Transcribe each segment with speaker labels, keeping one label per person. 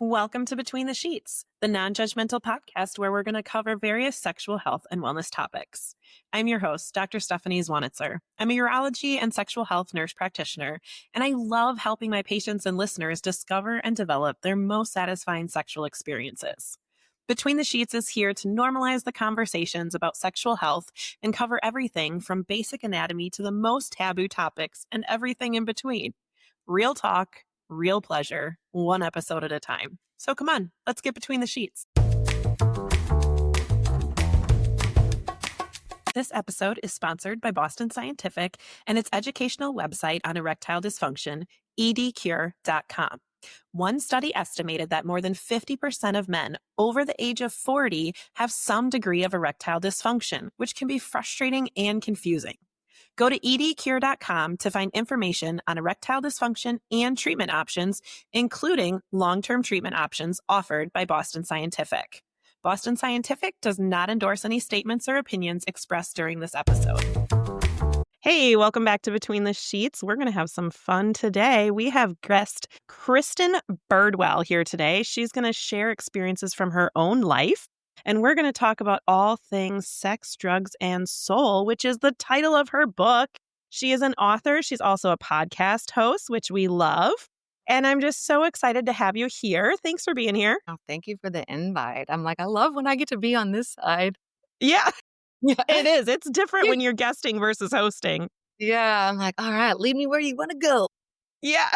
Speaker 1: Welcome to Between the Sheets, the non-judgmental podcast where we're going to cover various sexual health and wellness topics. I'm your host, Dr. Stephanie Zwanitzer. I'm a urology and sexual health nurse practitioner, and I love helping my patients and listeners discover and develop their most satisfying sexual experiences. Between the Sheets is here to normalize the conversations about sexual health and cover everything from basic anatomy to the most taboo topics and everything in between. Real talk, real pleasure, one episode at a time. So come on, let's get between the sheets. This episode is sponsored by Boston Scientific and its educational website on erectile dysfunction, edcure.com. One study estimated that more than 50% of men over the age of 40 have some degree of erectile dysfunction, which can be frustrating and confusing. Go to edcure.com to find information on erectile dysfunction and treatment options, including long-term treatment options offered by Boston Scientific. Boston Scientific does not endorse any statements or opinions expressed during this episode. Hey, welcome back to Between the Sheets. We're going to have some fun today. We have guest Kristin Birdwell here today. She's going to share experiences from her own life. And we're going to talk about all things sex, drugs, and soul, which is the title of her book. She is an author. She's also a podcast host, which we love. And I'm just so excited to have you here. Thanks for being here.
Speaker 2: Oh, thank you for the invite. I'm like, I love when I get to be on this side.
Speaker 1: Yeah,
Speaker 2: Yeah.
Speaker 1: it is. It's different when you're guesting versus hosting.
Speaker 2: Yeah. I'm like, all right, lead me where you want to go.
Speaker 1: Yeah.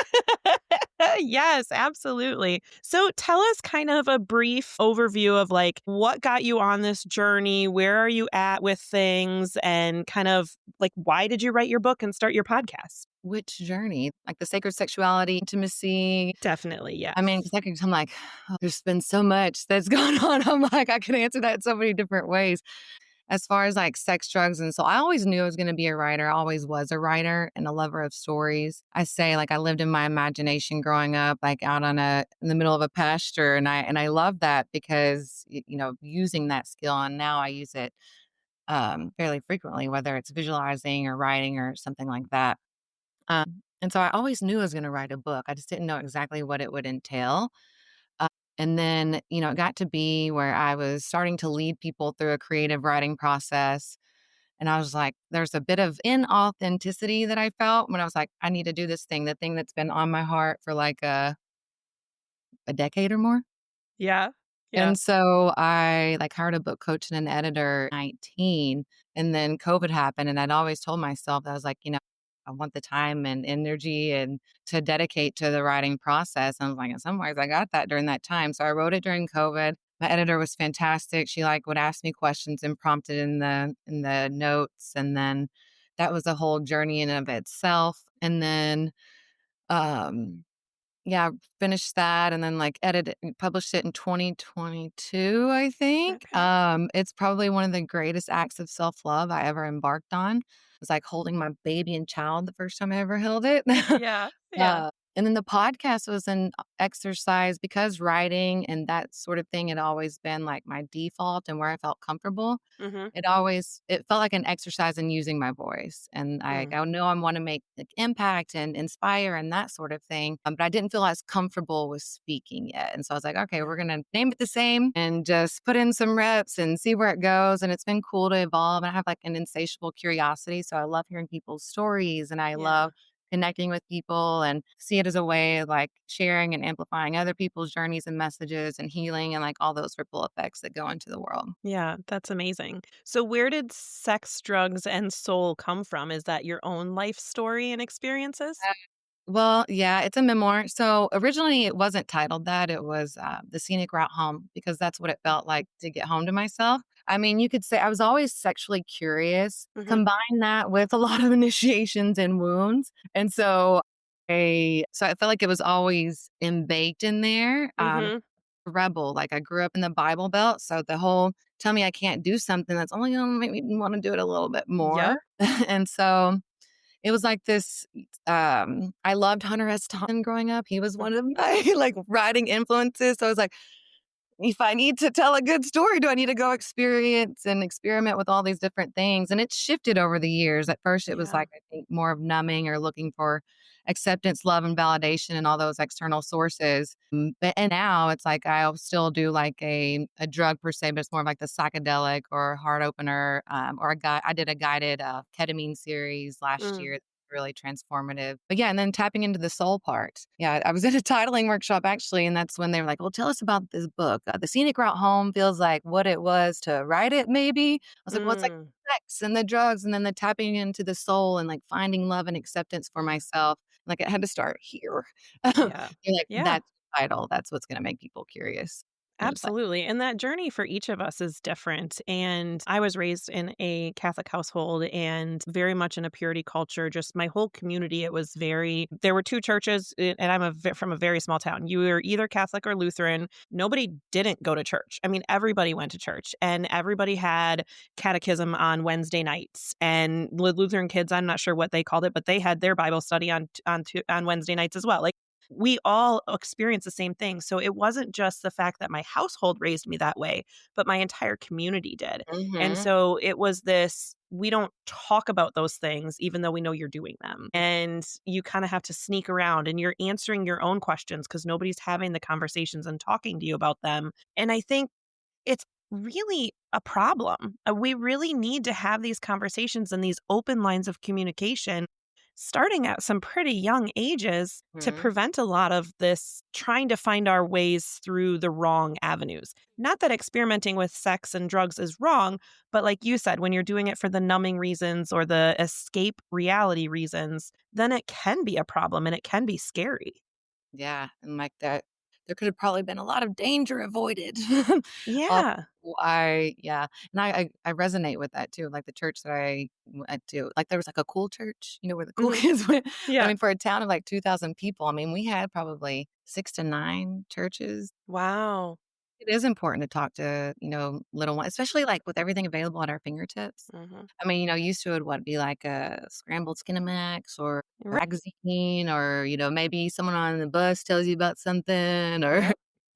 Speaker 1: Yes, absolutely. So tell us kind of a brief overview of like what got you on this journey? Where are you at with things? And kind of like, why did you write your book and start your podcast?
Speaker 2: Which journey? Like the sacred sexuality, intimacy.
Speaker 1: Definitely. Yeah.
Speaker 2: I mean, because I'm like, oh, there's been so much that's gone on. I'm like, I can answer that so many different ways. As far as like sex, drugs, and so I always knew I was going to be a writer. I always was a writer and a lover of stories. I say like I lived in my imagination growing up, like out in the middle of a pasture, and I love that because using that skill, and now I use it fairly frequently, whether it's visualizing or writing or something like that. And so I always knew I was going to write a book. I just didn't know exactly what it would entail. And then, it got to be where I was starting to lead people through a creative writing process. And I was like, there's a bit of inauthenticity that I felt when I was like, I need to do this thing, the thing that's been on my heart for like a decade or more.
Speaker 1: Yeah. Yeah.
Speaker 2: And so I like hired a book coach and an editor at 19. And then COVID happened. And I'd always told myself that I was like, I want the time and energy and to dedicate to the writing process. And I was like, in some ways I got that during that time. So I wrote it during COVID. My editor was fantastic. She like would ask me questions and prompted in the notes. And then that was a whole journey in and of itself. And then yeah, finished that and then like published it in 2022, I think.
Speaker 1: Okay.
Speaker 2: It's probably one of the greatest acts of self-love I ever embarked on. It was like holding my baby and child the first time I ever held it.
Speaker 1: Yeah. Yeah.
Speaker 2: And then the podcast was an exercise because writing and that sort of thing had always been like my default and where I felt comfortable.
Speaker 1: Mm-hmm.
Speaker 2: It felt like an exercise in using my voice. And I know I want to make like, impact and inspire and that sort of thing. But I didn't feel as comfortable with speaking yet. And so I was like, okay, we're going to name it the same and just put in some reps and see where it goes. And it's been cool to evolve. And I have like an insatiable curiosity. So I love hearing people's stories and I love connecting with people and see it as a way of like sharing and amplifying other people's journeys and messages and healing and like all those ripple effects that go into the world.
Speaker 1: Yeah, that's amazing. So where did sex, drugs, and soul come from? Is that your own life story and experiences?
Speaker 2: Well, yeah, it's a memoir. So originally it wasn't titled that. It was The Scenic Route Home because that's what it felt like to get home to myself. I mean, you could say I was always sexually curious.
Speaker 1: Mm-hmm.
Speaker 2: Combine that with a lot of initiations and wounds. And so I felt like it was always baked in there.
Speaker 1: Mm-hmm.
Speaker 2: Rebel, like I grew up in the Bible Belt. So the whole tell me I can't do something that's only going to make me want to do it a little bit more.
Speaker 1: Yep.
Speaker 2: And so it was like this, I loved Hunter S. Thompson growing up. He was one of my like writing influences. So I was like, if I need to tell a good story, do I need to go experience and experiment with all these different things? And it's shifted over the years. At first, it was
Speaker 1: Yeah.
Speaker 2: like, I think, more of numbing or looking for acceptance, love, and validation and all those external sources. And now it's like I'll still do like a drug per se, but it's more of like the psychedelic or heart opener, or a guy. I did a guided ketamine series last
Speaker 1: Mm,
Speaker 2: year, really transformative. But yeah, and then tapping into the soul part. Yeah, I was at a titling workshop actually, and that's when they were like, "Well, tell us about this book. The Scenic Route Home feels like what it was to write it, maybe." I was like, "Well, it's like
Speaker 1: mm,
Speaker 2: sex and the drugs, and then the tapping into the soul and like finding love and acceptance for
Speaker 1: yeah.
Speaker 2: myself." Like it had to start here.
Speaker 1: Yeah.
Speaker 2: You're like,
Speaker 1: Yeah.
Speaker 2: that's vital. That's what's going to make people curious. They're just like,
Speaker 1: Absolutely. And that journey for each of us is different. And I was raised in a Catholic household and very much in a purity culture. Just my whole community, it was very, there were two churches, and from a very small town. You were either Catholic or Lutheran. Nobody didn't go to church. I mean, everybody went to church and everybody had catechism on Wednesday nights. And with Lutheran kids, I'm not sure what they called it, but they had their Bible study on Wednesday nights as well. Like, we all experience the same thing. So it wasn't just the fact that my household raised me that way, but my entire community did. And
Speaker 2: mm-hmm.
Speaker 1: so it was this, we don't talk about those things, even though we know you're doing them. And you kind of have to sneak around and you're answering your own questions because nobody's having the conversations and talking to you about them. And I think it's really a problem. We really need to have these conversations and these open lines of communication starting at some pretty young ages to
Speaker 2: Mm-hmm.
Speaker 1: prevent a lot of this trying to find our ways through the wrong avenues. Not that experimenting with sex and drugs is wrong, but like you said, when you're doing it for the numbing reasons or the escape reality reasons, then it can be a problem and it can be scary.
Speaker 2: Yeah, and like that, there could have probably been a lot of danger avoided. Uh,
Speaker 1: Yeah.
Speaker 2: yeah, and I resonate with that too. Like the church that I went to, like there was like a cool church, where the cool
Speaker 1: Hmm.
Speaker 2: kids went. But I
Speaker 1: Yeah.
Speaker 2: mean, for a town of like 2,000 people, I mean, we had probably 6 to 9 churches.
Speaker 1: Wow.
Speaker 2: It is important to talk to, little ones, especially like with everything available at our fingertips.
Speaker 1: Hmm.
Speaker 2: I mean, used to it would be like a scrambled Skinamax or
Speaker 1: Right.
Speaker 2: magazine or, maybe someone on the bus tells you about something or
Speaker 1: Yep.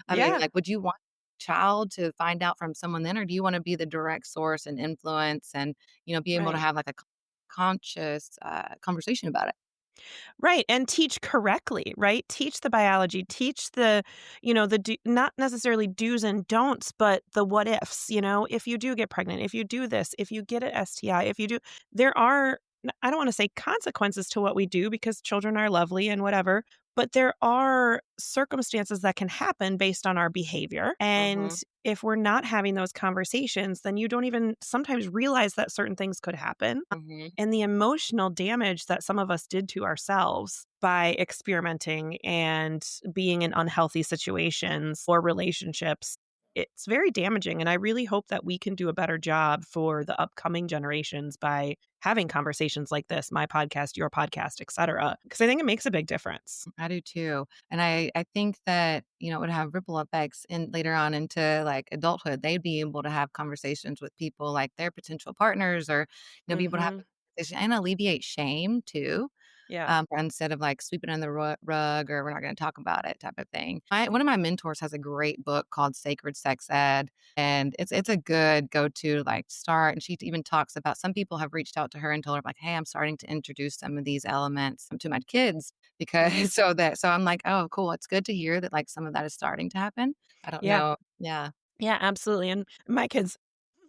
Speaker 2: I mean,
Speaker 1: Yeah.
Speaker 2: like, would you want child to find out from someone then, or do you wanna be the direct source and influence and, be able to
Speaker 1: Right.
Speaker 2: have like a conscious, conversation about it?
Speaker 1: Right, and teach correctly, right? Teach the biology, teach not necessarily do's and don'ts, but the what ifs, if you do get pregnant, if you do this, if you get an STI, if you do, there are, I don't want to say consequences to what we do because children are lovely and whatever, but there are circumstances that can happen based on our behavior. And
Speaker 2: Mhm,
Speaker 1: if we're not having those conversations, then you don't even sometimes realize that certain things could happen
Speaker 2: mhm,
Speaker 1: and the emotional damage that some of us did to ourselves by experimenting and being in unhealthy situations or relationships, it's very damaging. And I really hope that we can do a better job for the upcoming generations by having conversations like this, my podcast, your podcast, et cetera, because I think it makes a big difference.
Speaker 2: I do too, and I think that, it would have ripple effects in later on into, like, adulthood. They'd be able to have conversations with people like their potential partners or, be able to have
Speaker 1: Hmm.
Speaker 2: a conversation and alleviate shame too.
Speaker 1: Yeah.
Speaker 2: Instead of like sweeping it under the rug or we're not going to talk about it type of thing. One of my mentors has a great book called Sacred Sex Ed, and it's a good go to like start. And she even talks about some people have reached out to her and told her like, hey, I'm starting to introduce some of these elements to my kids
Speaker 1: Hmm.
Speaker 2: because so I'm like, oh, cool. It's good to hear that like some of that is starting to happen. I don't
Speaker 1: Yeah.
Speaker 2: know. Yeah.
Speaker 1: Yeah, absolutely. And my kids,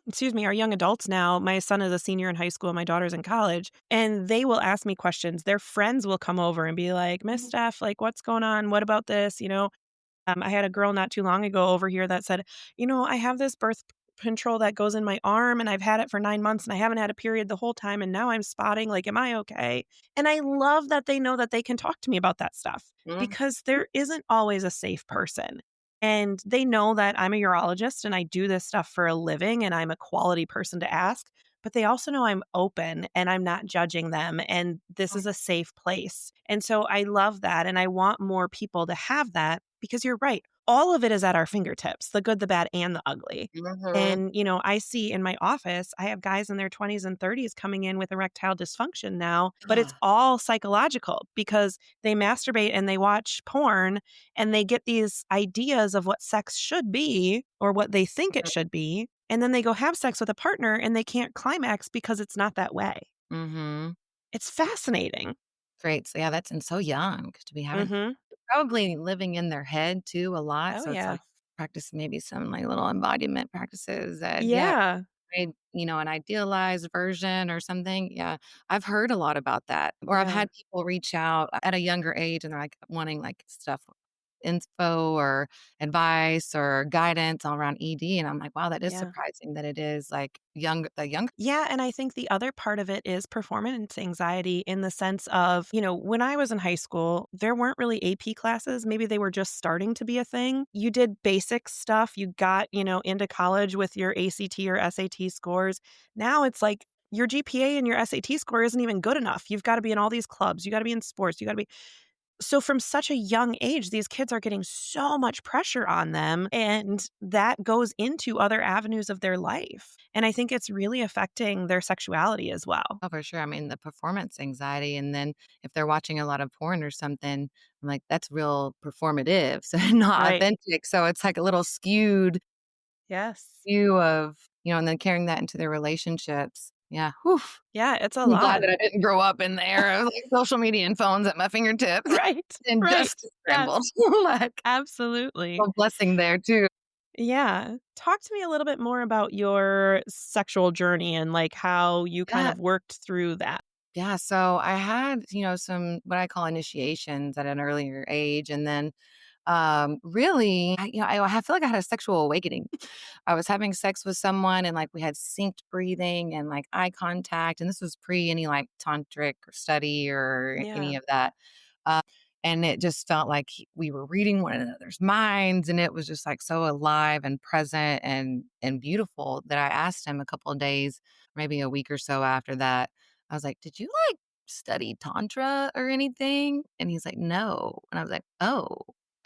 Speaker 1: excuse me, are young adults now. My son is a senior in high school, my daughter's in college, and they will ask me questions. Their friends will come over and be like, Miss
Speaker 2: Mhm.
Speaker 1: Steph, like, what's going on? What about this? I had a girl not too long ago over here that said, I have this birth control that goes in my arm and I've had it for 9 months and I haven't had a period the whole time. And now I'm spotting. Like, am I okay? And I love that they know that they can talk to me about that stuff
Speaker 2: Mhm.
Speaker 1: because there isn't always a safe person. And they know that I'm a urologist and I do this stuff for a living and I'm a quality person to ask. But they also know I'm open and I'm not judging them. And this is a safe place. And so I love that. And I want more people to have that because you're right. All of it is at our fingertips, the good, the bad, and the ugly.
Speaker 2: Mhm.
Speaker 1: And, I see in my office, I have guys in their 20s and 30s coming in with erectile dysfunction now, but it's
Speaker 2: Ah,
Speaker 1: all psychological because they masturbate and they watch porn and they get these ideas of what sex should be or what they think it should be. And then they go have sex with a partner and they can't climax because it's not that way.
Speaker 2: mhm.
Speaker 1: It's fascinating.
Speaker 2: Great. So, yeah, that's and so young to be having
Speaker 1: Mhm.
Speaker 2: probably living in their head too a lot.
Speaker 1: Oh,
Speaker 2: So it's
Speaker 1: yeah.
Speaker 2: like practice maybe some like little embodiment practices that, yeah,
Speaker 1: Yeah.
Speaker 2: made, an idealized version or something. Yeah. I've heard a lot about that. Or I've
Speaker 1: Yeah.
Speaker 2: had people reach out at a younger age and they're like wanting like stuff, info or advice or guidance all around ED. And I'm like, wow, that is
Speaker 1: Yeah.
Speaker 2: surprising that it is like the younger.
Speaker 1: Yeah, and I think the other part of it is performance anxiety in the sense of, when I was in high school, there weren't really AP classes. Maybe they were just starting to be a thing. You did basic stuff. You got, into college with your ACT or SAT scores. Now it's like your GPA and your SAT score isn't even good enough. You've got to be in all these clubs. You got to be in sports. You got to be so from such a young age, these kids are getting so much pressure on them, and that goes into other avenues of their life. And I think it's really affecting their sexuality as well.
Speaker 2: Oh, for sure. I mean, the performance anxiety, and then if they're watching a lot of porn or something, I'm like, that's real performative, so not
Speaker 1: Right.
Speaker 2: authentic. So it's like a little skewed
Speaker 1: Yes.
Speaker 2: view of, and then carrying that into their relationships. Yeah. Whew.
Speaker 1: Yeah, it's a
Speaker 2: I'm glad
Speaker 1: lot.
Speaker 2: that I didn't grow up in there. I was like social media and phones at my fingertips
Speaker 1: Right.
Speaker 2: and
Speaker 1: Right.
Speaker 2: just scrambled.
Speaker 1: Yes.
Speaker 2: Like
Speaker 1: Absolutely.
Speaker 2: a blessing there too.
Speaker 1: Yeah. Talk to me a little bit more about your sexual journey and like how you kind
Speaker 2: Yeah.
Speaker 1: of worked through that.
Speaker 2: Yeah. So I had, some what I call initiations at an earlier age. And then really, I feel like I had a sexual awakening. I was having sex with someone and like we had synced breathing and like eye contact. And this was pre any like tantric or study or any
Speaker 1: Yeah.
Speaker 2: of that. Uh, and it just felt like we were reading one another's minds, and it was just like so alive and present and beautiful that I asked him a couple of days, maybe a week or so after that. I was like, "Did you like study tantra or anything?" And he's like, "No." And I was like, "Oh."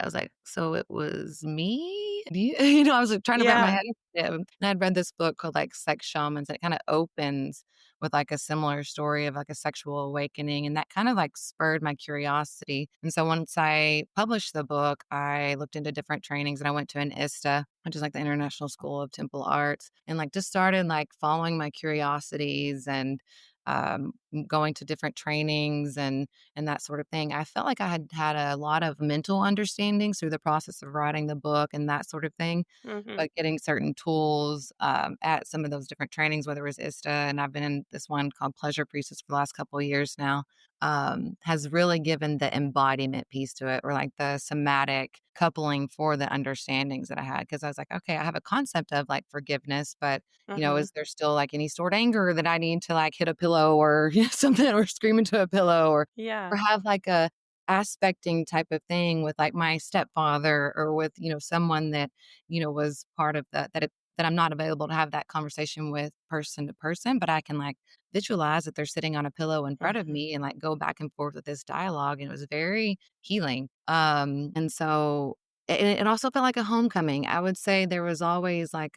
Speaker 2: I was like, "So it was me?" Do you I was, like, trying to wrap my
Speaker 1: Yeah.
Speaker 2: head around it, and I'd read this book called, like, Sex Shamans, that kinda opens with, like, a similar story of, like, a sexual awakening, and that kind of, like, spurred my curiosity, and so once I published the book, I looked into different trainings, and I went to an ISTA, which is, like, the International School of Temple Arts, and, like, just started, like, following my curiosities and, going to different trainings and that sort of thing. I felt like I had had a lot of mental understandings through the process of writing the book and that sort of thing,
Speaker 1: Mhm.
Speaker 2: but getting certain tools at some of those different trainings, whether it was ISTA, and I've been in this one called Pleasure Priestess for the last couple of years now, has really given the embodiment piece to it, or like the somatic coupling for the understandings that I had. Cause I was like, okay, I have a concept of like forgiveness, but
Speaker 1: Mhm.
Speaker 2: is there still like any stored anger that I need to like hit a pillow or something or scream into a pillow or
Speaker 1: Yeah.
Speaker 2: have like a aspecting type of thing with like my stepfather or with, someone that, was part of that I'm not available to have that conversation with person to person, but I can like visualize that they're sitting on a pillow in front of
Speaker 1: Mhm.
Speaker 2: me and like go back and forth with this dialogue. And it was very healing. And so it also felt like a homecoming. I would say there was always like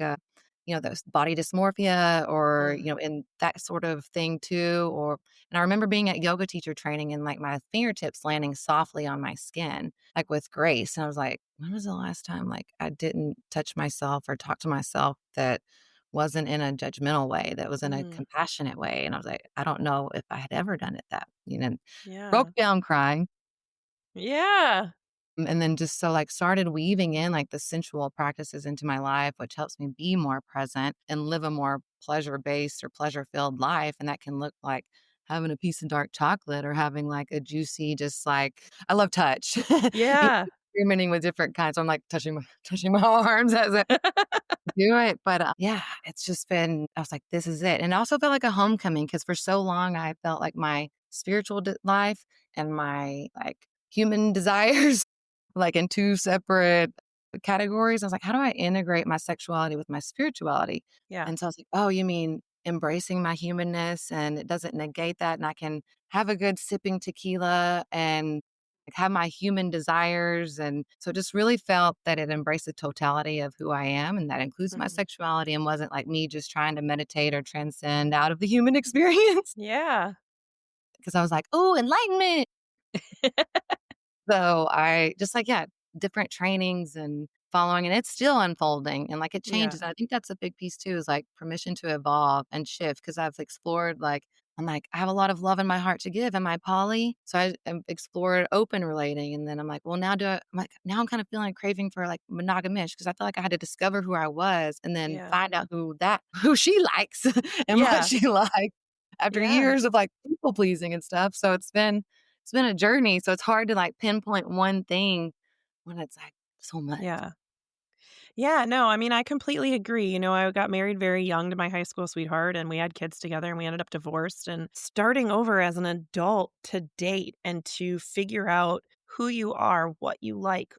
Speaker 2: those body dysmorphia or,
Speaker 1: Mm.
Speaker 2: in that sort of thing too. And I remember being at yoga teacher training and like my fingertips landing softly on my skin, like with grace. And I was like, when was the last time like I didn't touch myself or talk to myself that wasn't in a judgmental way, that was in a
Speaker 1: Mm.
Speaker 2: compassionate way? And I was like, I don't know if I had ever done it that, broke
Speaker 1: Yeah.
Speaker 2: down crying.
Speaker 1: Yeah.
Speaker 2: And then just so like started weaving in like the sensual practices into my life, which helps me be more present and live a more pleasure based or pleasure filled life. And that can look like having a piece of dark chocolate or having like a juicy, just like I love touch.
Speaker 1: Yeah.
Speaker 2: Experimenting with different kinds. So I'm like touching my arms as I do it. But yeah, it's just been, I was like, this is it. And it also felt like a homecoming because for so long I felt like my spiritual life and my like human desires like in two separate categories. I was like, how do I integrate my sexuality with my spirituality?
Speaker 1: Yeah.
Speaker 2: And so I was like, oh, you mean embracing my humanness and it doesn't negate that. And I can have a good sipping tequila and like have my human desires. And so just really felt that it embraced the totality of who I am. And that includes my
Speaker 1: Mhm.
Speaker 2: sexuality and wasn't like me just trying to meditate or transcend out of the human experience.
Speaker 1: Yeah.
Speaker 2: Because I was like, oh, enlightenment. So I just like, yeah, different trainings and following, and it's still unfolding and like it
Speaker 1: Yeah.
Speaker 2: changes. I think that's a big piece too, is like permission to evolve and shift. Cause I've explored like, I'm like, I have a lot of love in my heart to give. Am I poly? So I explored open relating. And then I'm like, well, I'm like, now I'm kind of feeling a craving for like monogamish because I feel like I had to discover who I was and then
Speaker 1: Yeah.
Speaker 2: find out who she likes and what
Speaker 1: Yeah.
Speaker 2: she likes after
Speaker 1: Yeah.
Speaker 2: years of like people pleasing and stuff. So it's been a journey, so it's hard to, like, pinpoint one thing when it's, like, so much.
Speaker 1: Yeah. Yeah, no, I mean, I completely agree. I got married very young to my high school sweetheart, and we had kids together, and we ended up divorced. And starting over as an adult to date and to figure out who you are, what you like,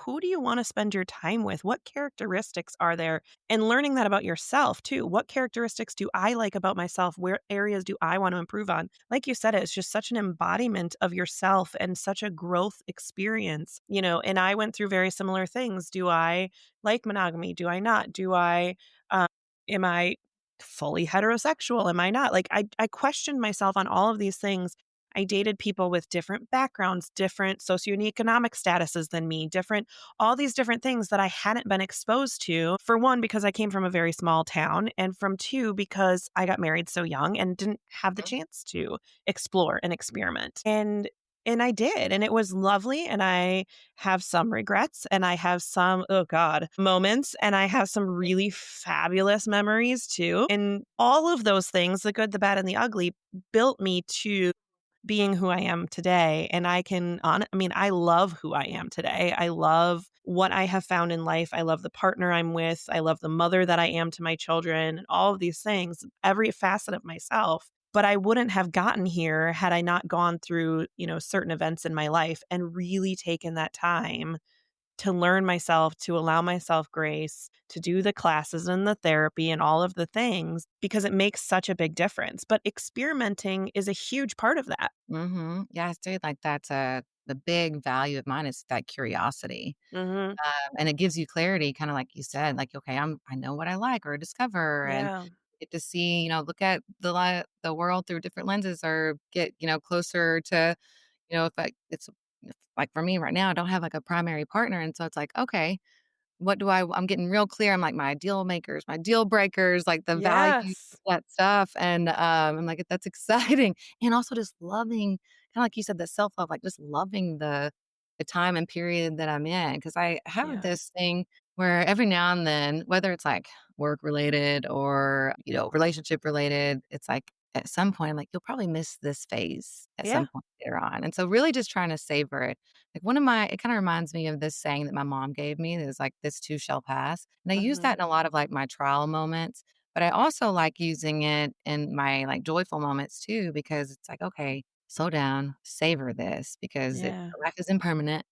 Speaker 1: who do you want to spend your time with? What characteristics are there? And learning that about yourself too. What characteristics do I like about myself? Where areas do I want to improve on? Like you said, it's just such an embodiment of yourself and such a growth experience. And I went through very similar things. Do I like monogamy? Do I not? Um, am I fully heterosexual? Am I not? Like I questioned myself on all of these things. I dated people with different backgrounds, different socioeconomic statuses than me, all these different things that I hadn't been exposed to. For one, because I came from a very small town, and from two, because I got married so young and didn't have the
Speaker 2: Mhm.
Speaker 1: chance to explore and experiment. And I did, and it was lovely, and I have some regrets, and I have some, oh God, moments, and I have some really fabulous memories too. And all of those things, the good, the bad, and the ugly, built me to being who I am today. And I mean, I love who I am today. I love what I have found in life. I love the partner I'm with. I love the mother that I am to my children and all of these things, every facet of myself. But I wouldn't have gotten here had I not gone through certain events in my life and really taken that time to learn myself, to allow myself grace, to do the classes and the therapy and all of the things because it makes such a big difference. But experimenting is a huge part of that.
Speaker 2: Mhm. Yeah, I say, like, that's the big value of mine is that curiosity,
Speaker 1: Mhm.
Speaker 2: and it gives you clarity, kinda like you said, like, "Okay, I know what I like or discover," and
Speaker 1: Yeah.
Speaker 2: get to see, look at the world through different lenses or get, closer to, if if like, for me right now, I don't have, like, a primary partner, and so it's like, "Okay, what do I'm getting real clear on, like, my deal makers, my deal breakers, like, the value
Speaker 1: Yes.
Speaker 2: of that stuff, and, I'm like, "That's exciting." And also just loving kinda like you said, the self-love, like, just loving the time and period that I'm in, because I have
Speaker 1: Yeah.
Speaker 2: this thing where every now and then, whether it's, like, work related or, relationship related, it's like, at some point, I'm like, "You'll probably miss this phase at
Speaker 1: Yeah.
Speaker 2: some point later on." And so really just trying to savor it. Like it kinda reminds me of this saying that my mom gave me that is like, "This too shall pass." And I use
Speaker 1: Mhm.
Speaker 2: that in a lot of, like, my trial moments, but I also like using it in my, like, joyful moments too, because it's like, "Okay, slow down, savor this because
Speaker 1: Yeah.
Speaker 2: life is impermanent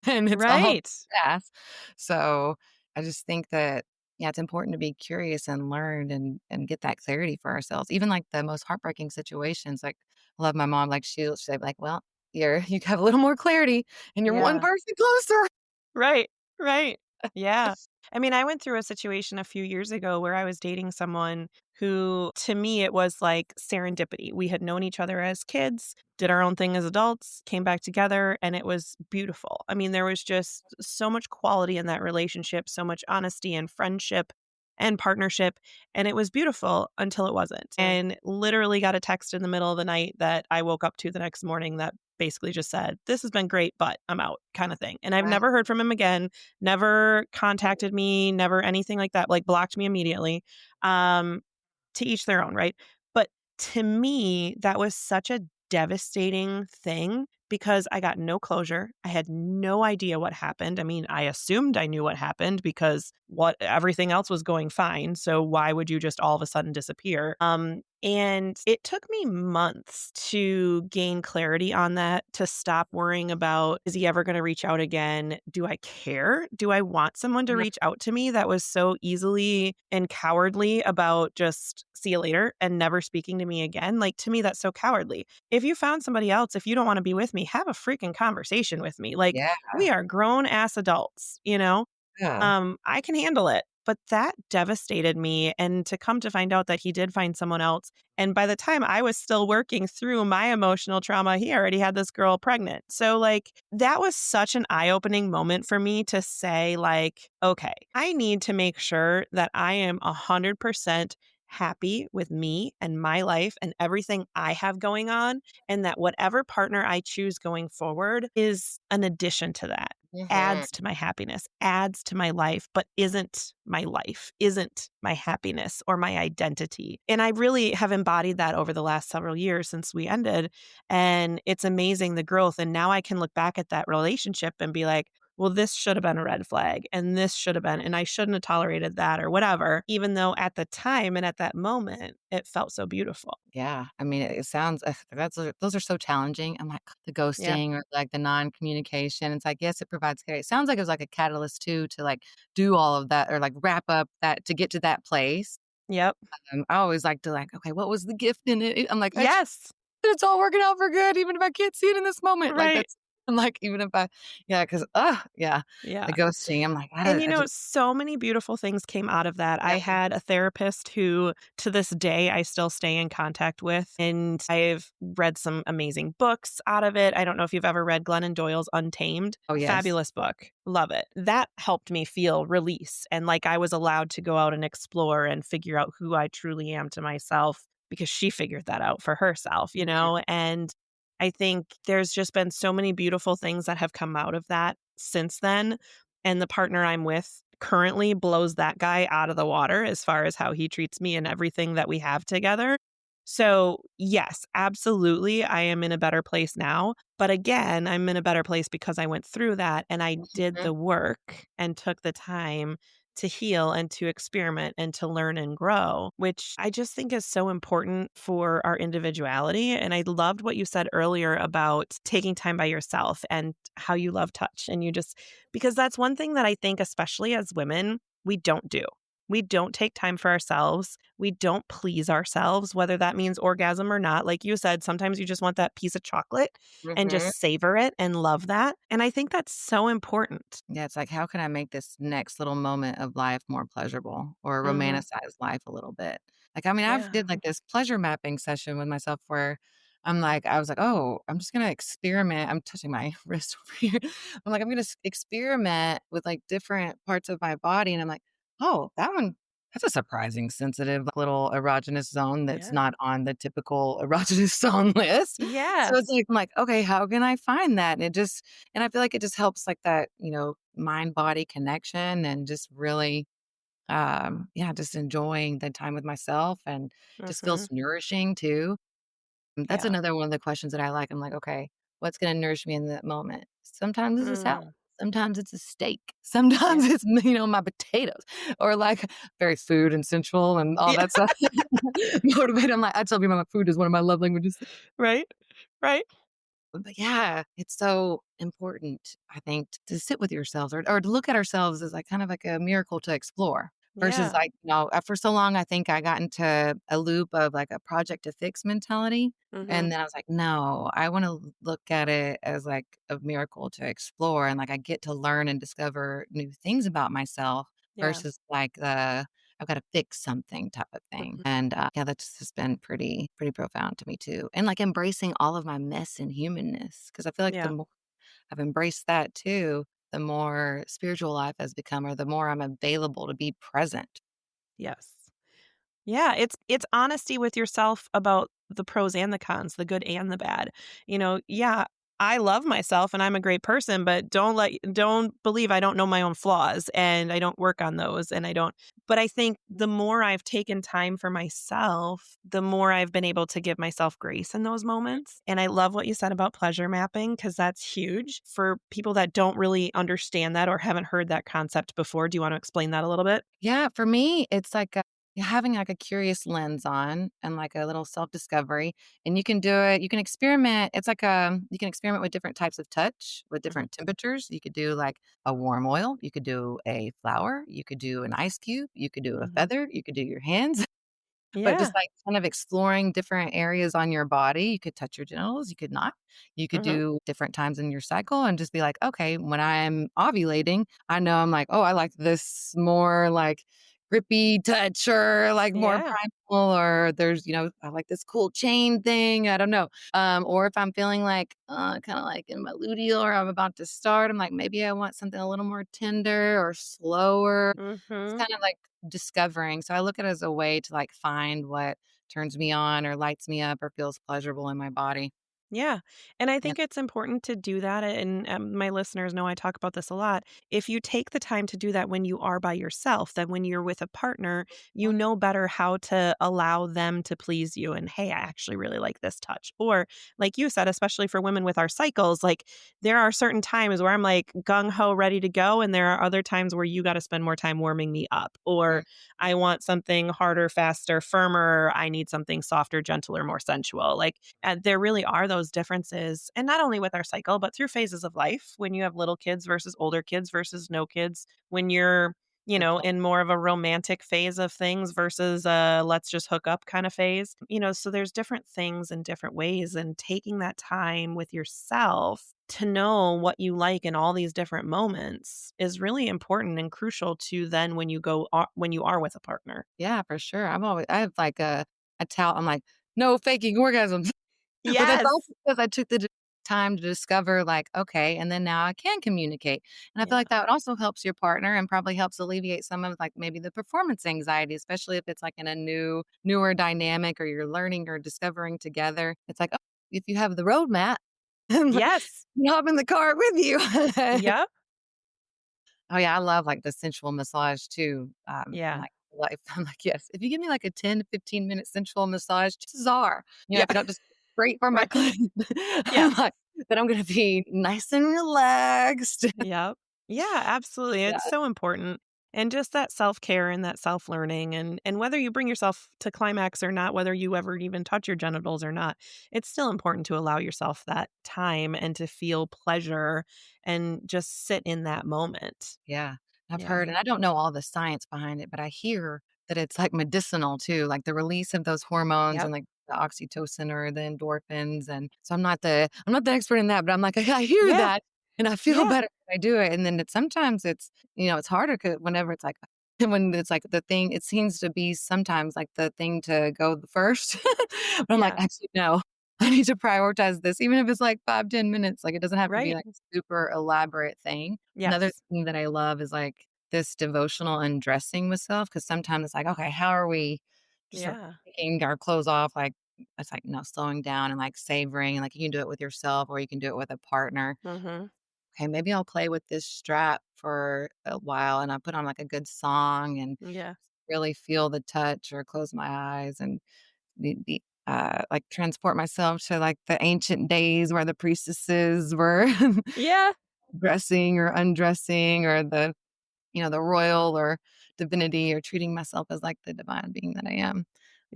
Speaker 2: and it's all
Speaker 1: Right.
Speaker 2: past." So, I just think that, yeah, it's important to be curious and learn and get that clarity for ourselves. Even, like, the most heartbreaking situations, like, I love my mom, like, she'll say, like, "Well, you have a little more clarity and you're one
Speaker 1: Yeah.
Speaker 2: person closer."
Speaker 1: Right, right. Yeah. I mean, I went through a situation a few years ago where I was dating someone who, to me, it was like serendipity. We had known each other as kids, did our own thing as adults, came back together, and it was beautiful. I mean, there was just so much quality in that relationship, so much honesty and friendship and partnership. And it was beautiful until it wasn't. And literally got a text in the middle of the night that I woke up to the next morning that basically just said, "This has been great, but I'm out," kind of thing. And I've
Speaker 2: Right.
Speaker 1: never heard from him again, never contacted me, never anything like that, like blocked me immediately. Um, to each their own, right? But to me, that was such a devastating thing because I got no closure. I had no idea what happened. I mean, I assumed I knew what happened because what everything else was going fine. So why would you just all of a sudden disappear? And it took me months to gain clarity on that, to stop worrying about, is he ever going to reach out again? Do I care? Do I want someone to
Speaker 2: Mhm.
Speaker 1: reach out to me that was so easily and cowardly about just see you later and never speaking to me again? Like, to me, that's so cowardly. If you found somebody else, if you don't want to be with me, have a freaking conversation with me. Like,
Speaker 2: Yeah.
Speaker 1: we are grown ass adults, you know?
Speaker 2: Yeah.
Speaker 1: I can handle it. But that devastated me. And to come to find out that he did find someone else. And by the time I was still working through my emotional trauma, he already had this girl pregnant. So, like, that was such an eye opening moment for me to say, like, okay, I need to make sure that I am 100% happy with me and my life and everything I have going on. And that whatever partner I choose going forward is an addition to that,
Speaker 2: Mhm.
Speaker 1: adds to my happiness, adds to my life, but isn't my life, isn't my happiness or my identity. And I really have embodied that over the last several years since we ended. And it's amazing the growth. And now I can look back at that relationship and be like, well, this should have been a red flag and this should have been, and I shouldn't have tolerated that or whatever, even though at the time and at that moment, it felt so beautiful.
Speaker 2: Yeah, I mean, it sounds those are so challenging. I'm like, the
Speaker 1: Yeah.
Speaker 2: ghosting or, like, the non-communication, it's like, yes, it provides care. It sounds like it was, like, a catalyst too to, like, do all of that or, like, wrap up that to get to that place.
Speaker 1: Yep.
Speaker 2: I always like to, like, "Okay, what was the gift in it?" I'm like,
Speaker 1: Yes.
Speaker 2: it's all working out for good even if I can't see it in this moment." Like,
Speaker 1: Right.
Speaker 2: that's I'm like, even if I yeah, 'cause, yeah,
Speaker 1: Yeah.
Speaker 2: the ghosting, I'm like,
Speaker 1: And, you
Speaker 2: I
Speaker 1: know,
Speaker 2: just
Speaker 1: so many beautiful things came out of that. I
Speaker 2: yeah.
Speaker 1: had a therapist who, to this day, I still stay in contact with, and I've read some amazing books out of it. I don't know if you've ever read Glennon Doyle's Untamed.
Speaker 2: Oh, yes.
Speaker 1: Fabulous book. Love it. That helped me feel release and like I was allowed to go out and explore and figure out who I truly am to myself because she figured that out for herself, you
Speaker 2: Mhm.
Speaker 1: know? And I think there's just been so many beautiful things that have come out of that since then, and the partner I'm with currently blows that guy out of the water as far as how he treats me and everything that we have together. So, yes, absolutely, I am in a better place now. But again, I'm in a better place because I went through that and I did
Speaker 2: Mhm.
Speaker 1: the work and took the time to heal and to experiment and to learn and grow, which I just think is so important for our individuality. And I loved what you said earlier about taking time by yourself and how you love touch. And you just, because that's one thing that I think, especially as women, we don't do. We don't take time for ourselves. We don't please ourselves, whether that means orgasm or not. Like you said, sometimes you just want that piece of chocolate and
Speaker 2: Mhm.
Speaker 1: just savor it and love that. And I think that's so important.
Speaker 2: Yeah, it's like, how can I make this next little moment of life more pleasurable or
Speaker 1: Hmm.
Speaker 2: romanticize life a little bit? Like, I mean, I've
Speaker 1: Yeah.
Speaker 2: did like this pleasure mapping session with myself where I was like, oh, I'm just gonna experiment. I'm touching my wrist over here. I'm like, I'm gonna experiment with like different parts of my body. And I'm like, oh, that one, that's a surprising sensitive little erogenous zone that's
Speaker 1: Yeah.
Speaker 2: not on the typical erogenous zone list. So it's
Speaker 1: Yes.
Speaker 2: like, I'm like, okay, how can I find that? And I feel like it just helps like that, mind body connection and just really, yeah, just enjoying the time with myself and just
Speaker 1: Hmm.
Speaker 2: feels nourishing too. That's
Speaker 1: Yeah.
Speaker 2: another one of the questions that I like. I'm like, okay, what's going to nourish me in that moment? Sometimes it's a salad.
Speaker 1: Mm.
Speaker 2: Sometimes it's a steak. Sometimes
Speaker 1: Yeah.
Speaker 2: it's, my potatoes or like very food and sensual and all
Speaker 1: Yeah.
Speaker 2: that stuff. Motivated. I'm like, I tell people my food is one of my love languages.
Speaker 1: Right. Right.
Speaker 2: But yeah, it's so important, I think, to sit with yourselves or to look at ourselves as like kind of like a miracle to explore versus
Speaker 1: Yeah.
Speaker 2: like, for so long, I think I got into a loop of like a project to fix mentality.
Speaker 1: Hmm.
Speaker 2: And then I was like, no, I want to look at it as like a miracle to explore. And like I get to learn and discover new things about myself
Speaker 1: Yeah.
Speaker 2: versus like I've got to fix something type of thing.
Speaker 1: Hmm.
Speaker 2: And yeah, that's just been pretty profound to me too. And like embracing all of my mess and humanness because I feel like the
Speaker 1: Yeah.
Speaker 2: more I've embraced that too, the more spiritual life has become, or the more I'm available to be present.
Speaker 1: Yes. Yeah, it's honesty with yourself about the pros and the cons, the good and the bad. Yeah, I love myself and I'm a great person, but don't believe I don't know my own flaws and I don't work on those and I don't, but I think the more I've taken time for myself, the more I've been able to give myself grace in those moments. And I love what you said about pleasure mapping because that's huge for people that don't really understand that or haven't heard that concept before. Do you want to explain that a little bit?
Speaker 2: Yeah, for me, it's like having like a curious lens on and like a little self-discovery, and you can do it, you can experiment. It's like, you can experiment with different types of touch, with
Speaker 1: Mhm.
Speaker 2: different temperatures. You could do like a warm oil, you could do a flower, you could do an ice cube, you could do a
Speaker 1: Mhm.
Speaker 2: feather, you could do your hands. But just,
Speaker 1: Yeah.
Speaker 2: like, kind of exploring different areas on your body. You could touch your genitals, you could not. You could
Speaker 1: Mhm.
Speaker 2: do different times in your cycle and just be like, "Okay, when I'm ovulating, I know I'm like, oh, I like this more, like, grippy touch or, like, more
Speaker 1: Yeah.
Speaker 2: primal,' or there's, I like this cool chain thing." I don't know. Or if I'm feeling like, kinda like in my luteal or I'm about to start, I'm like, maybe I want something a little more tender or slower. It's
Speaker 1: Mhm.
Speaker 2: kind of like discovering. So I look at it as a way to like find what turns me on or lights me up or feels pleasurable in my body.
Speaker 1: Yeah. And I
Speaker 2: Yeah.
Speaker 1: think it's important to do that. And my listeners know I talk about this a lot. If you take the time to do that when you are by yourself, then when you're with a partner, you
Speaker 2: Mhm.
Speaker 1: know better how to allow them to please you. And hey, I actually really like this touch. Or, like you said, especially for women with our cycles, like there are certain times where I'm like gung ho, ready to go. And there are other times where you got to spend more time warming me up.
Speaker 2: Mm.
Speaker 1: Or I want something harder, faster, firmer. I need something softer, gentler, more sensual. Like, and there really are those differences, and not only with our cycle, but through phases of life when you have little kids versus older kids versus no kids, when you're,
Speaker 2: Good point.
Speaker 1: in more of a romantic phase of things versus let's just hook up kind of phase. So there's different things in different ways, and taking that time with yourself to know what you like in all these different moments is really important and crucial to then when you are with a partner.
Speaker 2: Yeah, for sure. I have like a tout. I'm like, no faking orgasms. But that's
Speaker 1: Yes.
Speaker 2: also because I took the time to discover, like, okay, and then now I can communicate. And I feel
Speaker 1: Yeah.
Speaker 2: like that also helps your partner and probably helps alleviate some of like maybe the performance anxiety, especially if it's like in a newer dynamic or you're learning or discovering together. It's like, oh, if you have the roadmap,
Speaker 1: Yes.
Speaker 2: hop in the car with you.
Speaker 1: Yep.
Speaker 2: Oh, yeah, I love, like, the sensual massage too, in,
Speaker 1: Yeah.
Speaker 2: like, life. I'm like, "Yes, if you give me, like, a 10 to 15-minute sensual massage, chances are,
Speaker 1: Yeah.
Speaker 2: if you don't just straight from my
Speaker 1: Right.
Speaker 2: clit, I'm
Speaker 1: Yes.
Speaker 2: like, that I'm gonna be nice and relaxed."
Speaker 1: Yep. Yeah, absolutely.
Speaker 2: Yeah,
Speaker 1: It's so important. And just that self-care and that self-learning, and whether you bring yourself to climax or not, whether you ever even touch your genitals or not, it's still important to allow yourself that time and to feel pleasure and just sit in that moment.
Speaker 2: yeah. I've
Speaker 1: Yeah.
Speaker 2: heard and I don't know all the science behind it, but I hear that it's, like, medicinal too, like, the release of those hormones
Speaker 1: Yep.
Speaker 2: and, like, the oxytocin or the endorphins, and so I'm not the expert in that, but I'm like, I hear
Speaker 1: Yeah.
Speaker 2: that, and I feel
Speaker 1: Yeah.
Speaker 2: better when I do it, and then sometimes it's harder 'cau whenever it's, like when it's, like, the thing it seems to be sometimes, like, the thing to go the first, but I'm like,
Speaker 1: Yeah.
Speaker 2: "Actually, no. I need to prioritize this," even if it's, like, 5, 10 minutes, like, it doesn't have to be,
Speaker 1: Right.
Speaker 2: like, a super elaborate thing. Another
Speaker 1: Yes.
Speaker 2: thing that I love is, like, this devotional undressing with self, because sometimes it's like, "Okay, how are we just sort of
Speaker 1: Yeah.
Speaker 2: taking our clothes off?" Like, it's like, no, slowing down and, like, savoring, and, like, you can do it with yourself or you can do it with a partner.
Speaker 1: Mhm.
Speaker 2: Okay, maybe I'll play with this strap for a while, and I put on, like, a good song and
Speaker 1: Yeah.
Speaker 2: really feel the touch or close my eyes and like, transport myself to, like, the ancient days where the priestesses were
Speaker 1: Yeah.
Speaker 2: dressing or undressing or the royal or divinity or treating myself as, like, the divine being that I am.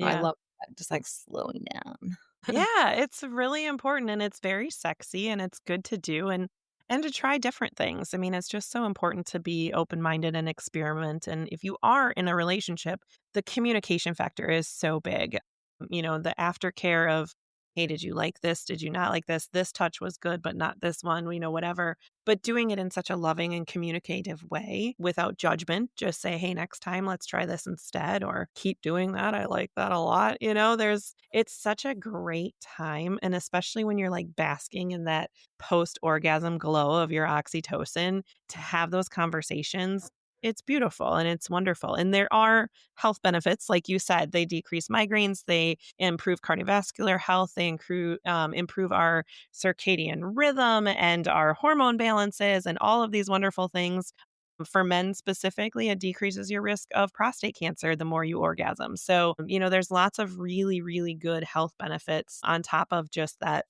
Speaker 2: Oh, I
Speaker 1: Yeah.
Speaker 2: love that, just, like, slowing down.
Speaker 1: Yeah, it's really important and it's very sexy and it's good to do and to try different things. I mean, it's just so important to be open-minded and experiment, and if you are in a relationship, the communication factor is so big. The aftercare of, "Hey, did you like this? Did you not like this? This touch was good, but not this one," whatever. But doing it in such a loving and communicative way without judgment, just say, "Hey, next time let's try this instead," or "Keep doing that. I like that a lot." It's such a great time, and especially when you're like basking in that post-orgasm glow of your oxytocin, to have those conversations, it's beautiful and it's wonderful. And there are health benefits, like you said, they decrease migraines, they improve cardiovascular health, they improve our circadian rhythm and our hormone balances and all of these wonderful things. For men specifically, it decreases your risk of prostate cancer the more you orgasm. So, there's lots of really, really good health benefits on top of just that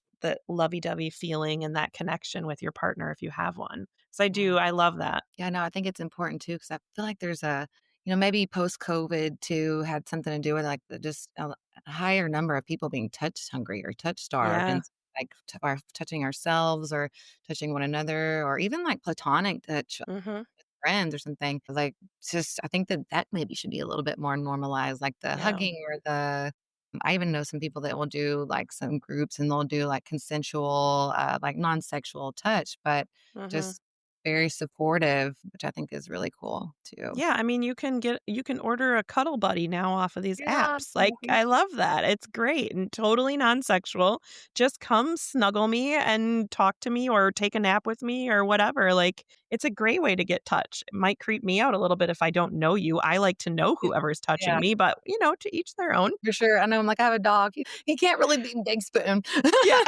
Speaker 1: lovey-dovey feeling and that connection with your partner if you have one. So
Speaker 2: Yeah.
Speaker 1: I love that.
Speaker 2: Yeah, no, I think it's important too because I feel like there's a maybe post COVID too had something to do with like just a higher number of people being touch hungry or touch starved
Speaker 1: Yeah.
Speaker 2: and like our touching ourselves or touching one another or even like platonic touch
Speaker 1: Mhm.
Speaker 2: friends or something. Like, just I think that that maybe should be a little bit more normalized, like the
Speaker 1: Yeah.
Speaker 2: hugging or the I even know some people that will do, like, some groups, and they'll do, like, consensual, like, non-sexual touch, but
Speaker 1: Mhm.
Speaker 2: just very supportive, which I think is really cool too.
Speaker 1: Yeah, I mean, you can order a cuddle buddy now off of these
Speaker 2: Yeah.
Speaker 1: apps. Like, I love that. It's great and totally non-sexual. Just come snuggle me and talk to me or take a nap with me or whatever. Like, it's a great way to get touch. It might creep me out a little bit if I don't know you. I like to know whoever's touching
Speaker 2: Yeah,
Speaker 1: me, but, to each their own.
Speaker 2: for sure. I know, I'm like, I have a dog. He can't really be Big Spoon.
Speaker 1: Yeah.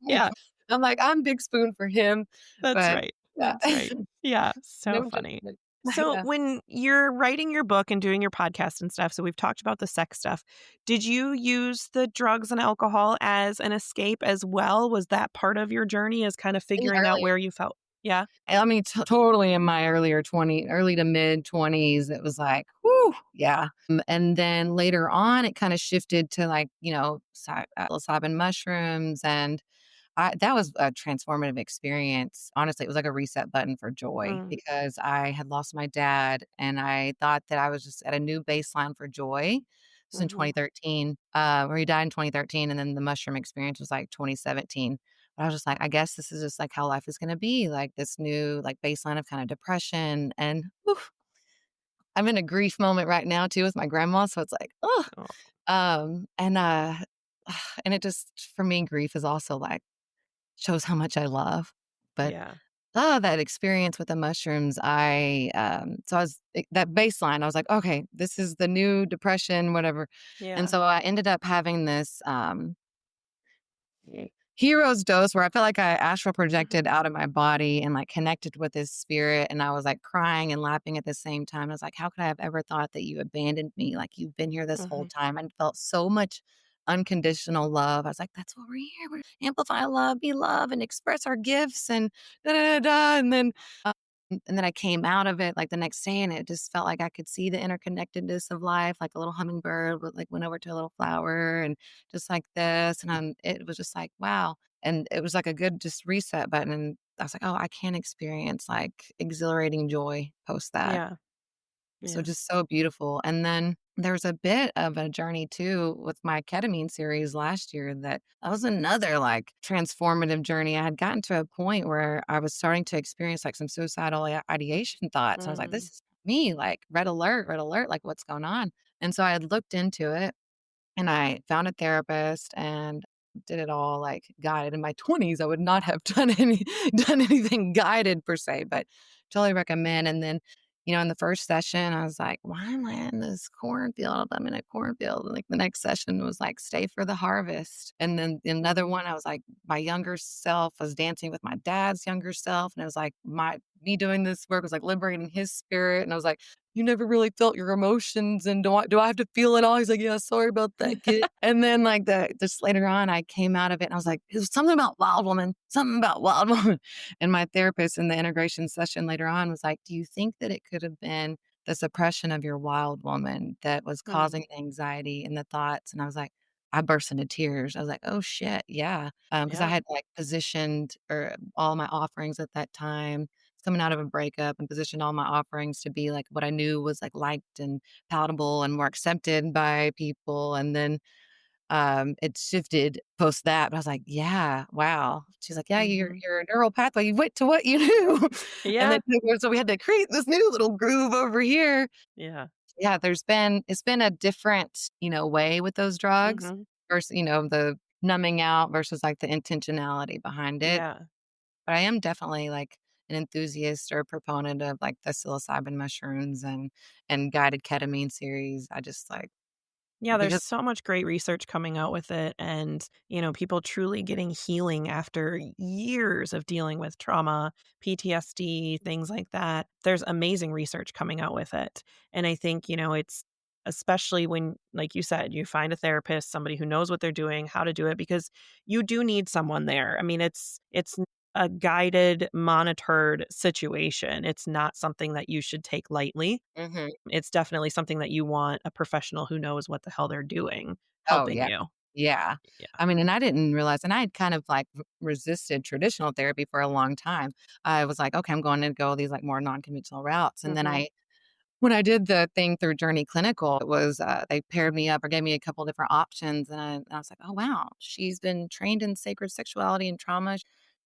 Speaker 1: Yeah.
Speaker 2: I'm like, I'm Big Spoon for him,
Speaker 1: That's
Speaker 2: but
Speaker 1: right.
Speaker 2: yeah.
Speaker 1: That's right. Yeah, so
Speaker 2: No
Speaker 1: funny.
Speaker 2: judgment.
Speaker 1: So
Speaker 2: Yeah.
Speaker 1: when you're writing your book and doing your podcast and stuff, so we've talked about the sex stuff. Did you use the drugs and alcohol as an escape as well? Was that part of your journey as kind of
Speaker 2: In
Speaker 1: figuring out
Speaker 2: early
Speaker 1: where you felt? Yeah.
Speaker 2: I mean, totally in my early to mid 20s, it was like, whoo, yeah. And then later on, it kind of shifted to like, psilocybin mushrooms. And that was a transformative experience. Honestly, it was like a reset button for joy
Speaker 1: Mm,
Speaker 2: because I had lost my dad and I thought that I was just at a new baseline for joy. This was in
Speaker 1: mhm,
Speaker 2: 2013, where he died in 2013. And then the mushroom experience was like 2017. But I was just like, I guess this is just like how life is going to be, like this new like baseline of kind of depression. And whew, I'm in a grief moment right now too with my grandma. So it's like, oh,
Speaker 1: oh,
Speaker 2: um, and uh, and it just for me, grief is also like shows how much I love. But
Speaker 1: yeah,
Speaker 2: that experience with the mushrooms, so I was that baseline. I was like, okay, this is the new depression, whatever. And
Speaker 1: yeah,
Speaker 2: so I ended up having this hero's dose where I felt like I astral
Speaker 1: mhm,
Speaker 2: projected out of my body and like connected with his spirit. And I was like crying and laughing at the same time. I was like, how could I have ever thought that you abandoned me? Like you've been here this whole
Speaker 1: mhm,
Speaker 2: time and felt so much unconditional love. I was like, that's what we're here. We're amplify love, be love, and express our gifts and da da da. Da. And then I came out of it like the next day and it just felt like I could see the interconnectedness of life, like a little hummingbird like went over to a little flower and just like this. And it was just like, wow. And it was like a good just reset button. And I was like, oh, I can experience like exhilarating joy post that.
Speaker 1: yeah,
Speaker 2: So
Speaker 1: yeah,
Speaker 2: just so beautiful. And then there was a bit of a journey too with my ketamine series last year that was another like transformative journey. I had gotten to a point where I was starting to experience like some suicidal ideation thoughts. I was like, this
Speaker 1: mm,
Speaker 2: is me, like red alert, like what's going on? And so I had looked into it and I found a therapist and did it all like guided. In my 20s, I would not have done anything guided per se, but totally recommend. And then, in the first session, I was like, why am I in this cornfield? I'm in a cornfield. And like the next session was like, stay for the harvest. And then another
Speaker 1: mhm,
Speaker 2: one, I was like, my younger self was dancing with my dad's younger self. And it was like me doing this work was like liberating his spirit. And I was like, you never really felt your emotions and do I have to feel it all? He's like, yeah, sorry about that, kid. And then like just later on, I came out of it and I was like, it was something about wild woman, something about wild woman. And my therapist in the integration session later on was like, do you think that it could have been the suppression of your wild woman that was
Speaker 1: mm,
Speaker 2: causing the anxiety and the thoughts? And I was like, I burst into tears. I was like, "Oh shit, yeah," because I
Speaker 1: yeah,
Speaker 2: had like positioned or all my offerings at that time coming out of a breakup and positioned all my offerings to be like what I knew was like liked and palatable and more accepted by people. And then it shifted post that. But I was like, yeah, wow. She's like, yeah,
Speaker 1: mhm,
Speaker 2: your neural pathway, you went to what you knew. And then
Speaker 1: yeah,
Speaker 2: so we had to create this new little groove over here.
Speaker 1: yeah,
Speaker 2: Yeah, it's been a different, way with those drugs
Speaker 1: mhm,
Speaker 2: versus, the numbing out versus like the intentionality behind it.
Speaker 1: yeah.
Speaker 2: But I am definitely, like, an enthusiast or proponent of, like, the psilocybin mushrooms and guided ketamine series. I just, like
Speaker 1: Yeah, there's
Speaker 2: because
Speaker 1: so much great research coming out with it and, people truly getting healing after years of dealing with trauma, PTSD, things like that. There's amazing research coming out with it. And I think, it's especially when, like you said, you find a therapist, somebody who knows what they're doing, how to do it, because you do need someone there. I mean, it's a guided, monitored situation. It's not something that you should take lightly.
Speaker 2: Mhm.
Speaker 1: It's definitely something that you want a professional who knows what the hell they're doing
Speaker 2: Oh,
Speaker 1: helping
Speaker 2: yeah.
Speaker 1: you.
Speaker 2: Yeah.
Speaker 1: Yeah.
Speaker 2: I mean, and I didn't realize and I had kind of, like, resisted traditional therapy for a long time. I was like, "Okay, I'm going to go these, like, more non-conventional routes," and then
Speaker 1: Mhm.
Speaker 2: when I did the thing through Journey Clinical, it was, they paired me up or gave me a couple different options, and I was like, "Oh, wow. She's been trained in sacred sexuality and trauma,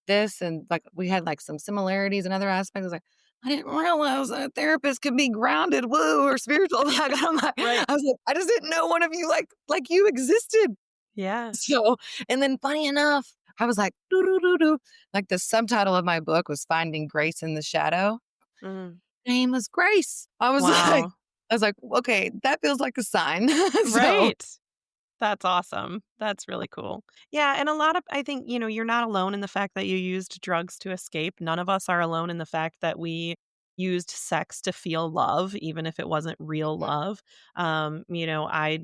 Speaker 2: this," and, like, we had, like, some similarities in other aspects. I was like, "I didn't realize that a therapist could be grounded, woo, or spiritual." Like, I'm like
Speaker 1: Right.
Speaker 2: I was like, "I just didn't know one of you like you existed."
Speaker 1: Yeah.
Speaker 2: So and then funny enough, I was like, "Doo, doo, doo, doo." Like, the subtitle of my book was Finding Grace in the Shadow.
Speaker 1: Mm.
Speaker 2: Name was Grace. I was like
Speaker 1: Wow.
Speaker 2: "Okay, that feels like a sign." So
Speaker 1: Right. That's awesome. That's really cool. Yeah, and a lot of I think, you're not alone in the fact that you used drugs to escape. None of us are alone in the fact that we used sex to feel love, even if it wasn't real
Speaker 2: Mhm,
Speaker 1: love. I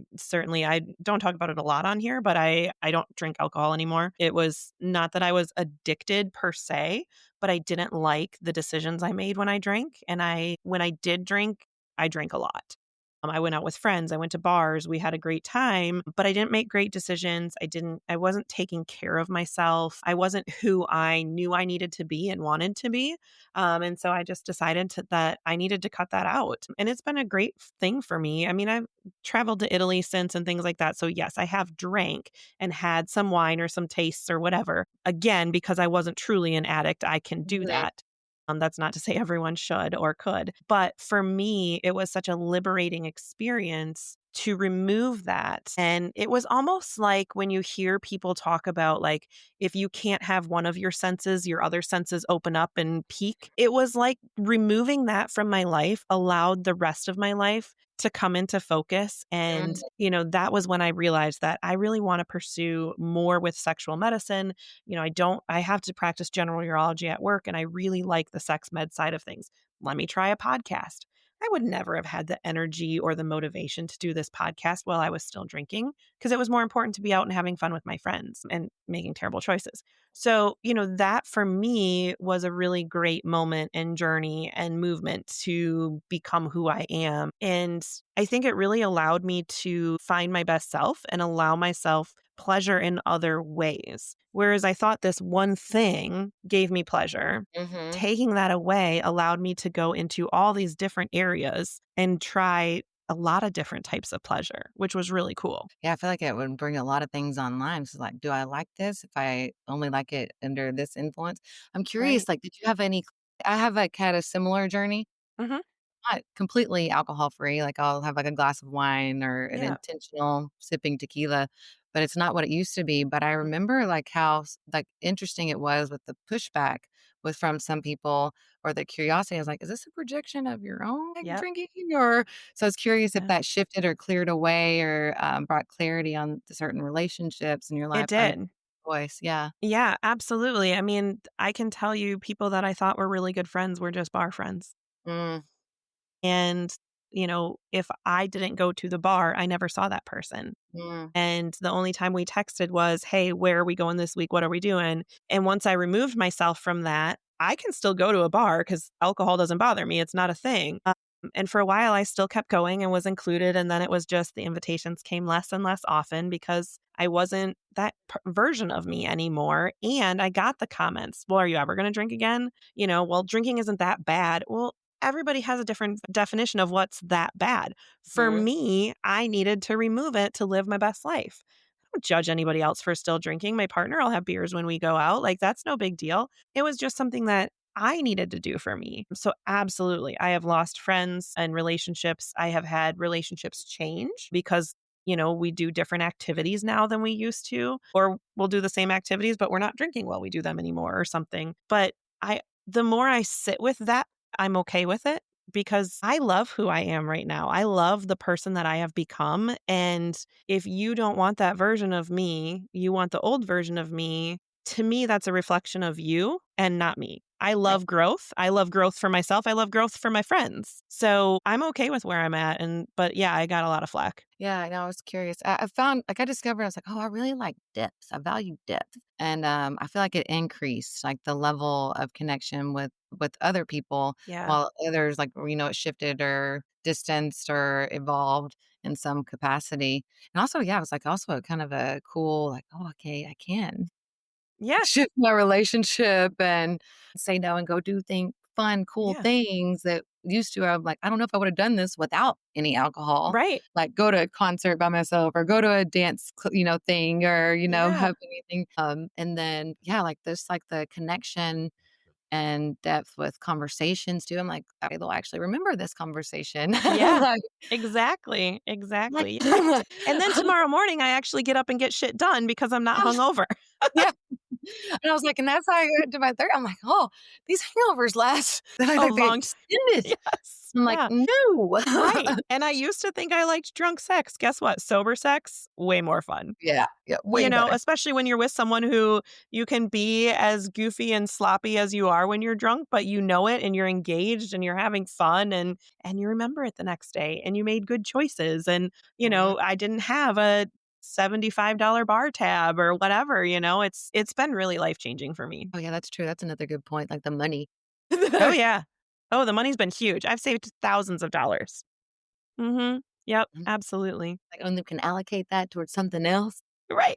Speaker 1: don't talk about it a lot on here, but I don't drink alcohol anymore. It was not that I was addicted per se, but I didn't like the decisions I made when I drank. And when I did drink, I drank a lot. I went out with friends, I went to bars, we had a great time, but I didn't make great decisions. I wasn't taking care of myself. I wasn't who I knew I needed to be and wanted to be. And so I just decided that I needed to cut that out. And it's been a great thing for me. I mean, I've traveled to Italy since and things like that. So yes, I have drank and had some wine or some tastes or whatever. Again, because I wasn't truly an addict, I can do
Speaker 2: mhm,
Speaker 1: that. That's not to say everyone should or could, but for me, it was such a liberating experience to remove that. And it was almost like when you hear people talk about, like, if you can't have one of your senses, your other senses open up and peak. It was like removing that from my life allowed the rest of my life to come into focus. And,
Speaker 2: mhm,
Speaker 1: that was when I realized that I really want to pursue more with sexual medicine. I have to practice general urology at work and I really like the sex med side of things. Let me try a podcast. I would never have had the energy or the motivation to do this podcast while I was still drinking because it was more important to be out and having fun with my friends and making terrible choices. So, that for me was a really great moment and journey and movement to become who I am. And I think it really allowed me to find my best self and allow myself pleasure in other ways. Whereas I thought this one thing gave me pleasure.
Speaker 2: mhm.
Speaker 1: Taking that away allowed me to go into all these different areas and try a lot of different types of pleasure, which was really cool.
Speaker 2: Yeah, I feel like it would bring a lot of things online. So, like, do I like this if I only like it under this influence? I'm
Speaker 1: Right.
Speaker 2: curious, like, did you have any I have, like, had a similar journey.
Speaker 1: Mhm.
Speaker 2: Not completely alcohol free, like, I'll have, like, a glass of wine or an
Speaker 1: Yeah.
Speaker 2: intentional sipping tequila, but it's not what it used to be, but I
Speaker 1: Mhm.
Speaker 2: remember, like, how interesting it was with the pushback with from some people or the curiosity. I was like, "Is this a projection of your own, like,
Speaker 1: Yep.
Speaker 2: drinking?" Or so I was curious if
Speaker 1: Yeah.
Speaker 2: that shifted or cleared away or, brought clarity on the certain relationships in your
Speaker 1: It
Speaker 2: life by making
Speaker 1: did.
Speaker 2: a choice. Yeah.
Speaker 1: Yeah, absolutely. I mean, I can tell you people that I thought were really good friends were just bar friends.
Speaker 2: Mm,
Speaker 1: And, if I didn't go to the bar, I never saw that person.
Speaker 2: mm,
Speaker 1: And the only time we texted was, "Hey, where are we going this week? What are we doing?" And once I removed myself from that, I can still go to a bar because alcohol doesn't bother me. It's not a thing. And for a while, I still kept going and was included. And then it was just the invitations came less and less often because I wasn't that version of me anymore. And I got the comments, "Well, are you ever going to drink again?" Well, drinking isn't that bad. Well, everybody has a different definition of what's that bad. For
Speaker 2: mhm,
Speaker 1: me, I needed to remove it to live my best life. I don't judge anybody else for still drinking. My partner will have beers when we go out. Like, that's no big deal. It was just something that I needed to do for me. So, absolutely, I have lost friends and relationships. I have had relationships change because, we do different activities now than we used to, or we'll do the same activities, but we're not drinking while we do them anymore or something. But the more I sit with that, I'm okay with it because I love who I am right now. I love the person that I have become. And if you don't want that version of me, you want the old version of me, to me, that's a reflection of you and not me. I love growth. I love growth for myself. I love growth for my friends. So I'm okay with where I'm at. But yeah, I got a lot of flack.
Speaker 2: Yeah, I know. I was curious. I found, like, I discovered, I was like, oh, I really like depth. I value depth. And I feel like it increased like the level of connection with other people,
Speaker 1: Yeah.
Speaker 2: while others, like, it shifted or distanced or evolved in some capacity. And also, yeah, it was like also kind of a cool, like, oh, okay, I can
Speaker 1: Yeah.
Speaker 2: shift my relationship and say no and go do fun, cool
Speaker 1: Yeah.
Speaker 2: things that used to, I'm like, I don't know if I would have done this without any alcohol.
Speaker 1: Right.
Speaker 2: Like go to a concert by myself or go to a dance, thing or,
Speaker 1: Yeah.
Speaker 2: have anything. And then, yeah, like this, like the connection and depth with conversations too. I'm like, okay, they'll actually remember this conversation.
Speaker 1: Yeah.
Speaker 2: like,
Speaker 1: Exactly.
Speaker 2: like,
Speaker 1: Exactly. And then tomorrow morning, I actually get up and get shit done because I'm not hungover.
Speaker 2: yeah. And I was like, and that's how I got to my third. I'm like, oh, these hangovers last.
Speaker 1: A
Speaker 2: Like they
Speaker 1: long
Speaker 2: extended.
Speaker 1: Yes.
Speaker 2: I'm like,
Speaker 1: Yeah.
Speaker 2: no.
Speaker 1: Right. And I used to think I liked drunk sex. Guess what? Sober sex, way more fun.
Speaker 2: Yeah, yeah, way better.
Speaker 1: Especially when you're with someone who you can be as goofy and sloppy as you are when you're drunk, but you know it and you're engaged and you're having fun and you remember it the next day and you made good choices. And,
Speaker 2: Mhm.
Speaker 1: I didn't have a $75 bar tab or whatever, it's been really life-changing for me.
Speaker 2: Oh, yeah, that's true. That's another good point, like the money.
Speaker 1: Oh yeah. Oh, the money's been huge. I've saved thousands of dollars. Mhm. Yep,
Speaker 2: Mhm.
Speaker 1: absolutely.
Speaker 2: Like, only can allocate that towards something else.
Speaker 1: Right.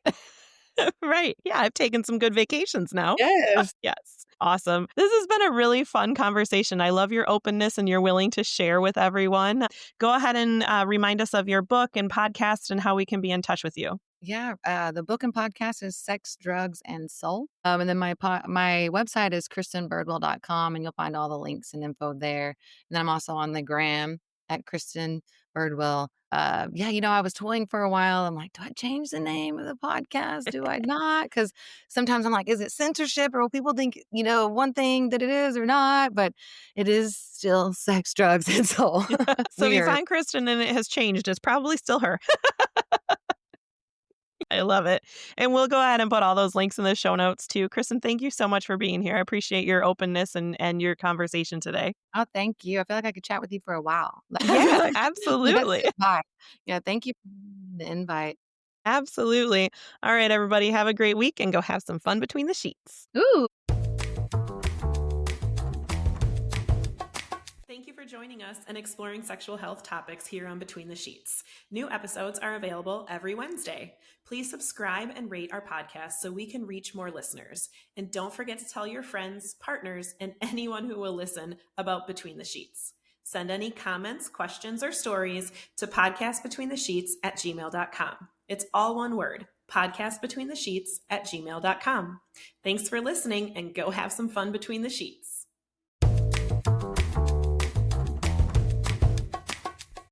Speaker 1: Right. Yeah, I've taken some good vacations now.
Speaker 2: Yes.
Speaker 1: Yes. Awesome. This has been a really fun conversation. I love your openness and you're willing to share with everyone. Go ahead and remind us of your book and podcast and how we can be in touch with you.
Speaker 2: Yeah, the book and podcast is Sex, Drugs, and Soul. And then my website is KristinBirdwell.com, and you'll find all the links and info there. And then I'm also on the gram at Kristin Birdwell. Yeah, I was toying for a while. I'm like, do I change the name of the podcast? Do I not? Because sometimes I'm like, is it censorship or will people think, one thing that it is or not? But it is still Sex, Drugs, and Soul.
Speaker 1: So if you
Speaker 2: Weird.
Speaker 1: find Kristen and it has changed, it's probably still her. I love it. And we'll go ahead and put all those links in the show notes too. Kristen, thank you so much for being here. I appreciate your openness and your conversation today.
Speaker 2: Oh, thank you. I feel like I could chat with you for a while.
Speaker 1: Yeah,
Speaker 2: Like, let
Speaker 1: absolutely.
Speaker 2: sit by. Yeah, thank you for the invite.
Speaker 1: Absolutely. All right, everybody, have a great week and go have some fun between the sheets.
Speaker 2: Ooh.
Speaker 1: Thank you for joining us and exploring sexual health topics here on Between the Sheets. New episodes are available every Wednesday. Please subscribe and rate our podcast so we can reach more listeners. And don't forget to tell your friends, partners, and anyone who will listen about Between the Sheets. Send any comments, questions, or stories to podcastbetweenthesheets@gmail.com. It's all one word, podcastbetweenthesheets@gmail.com. Thanks for listening and go have some fun between the sheets.